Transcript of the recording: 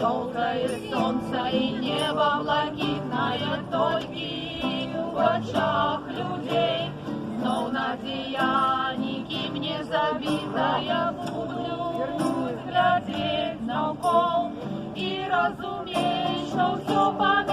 Желтое солнце и небо блакитное, только в очах людей. Но надеяники мне забитая, буду глядеть на укол и разуметь, что все по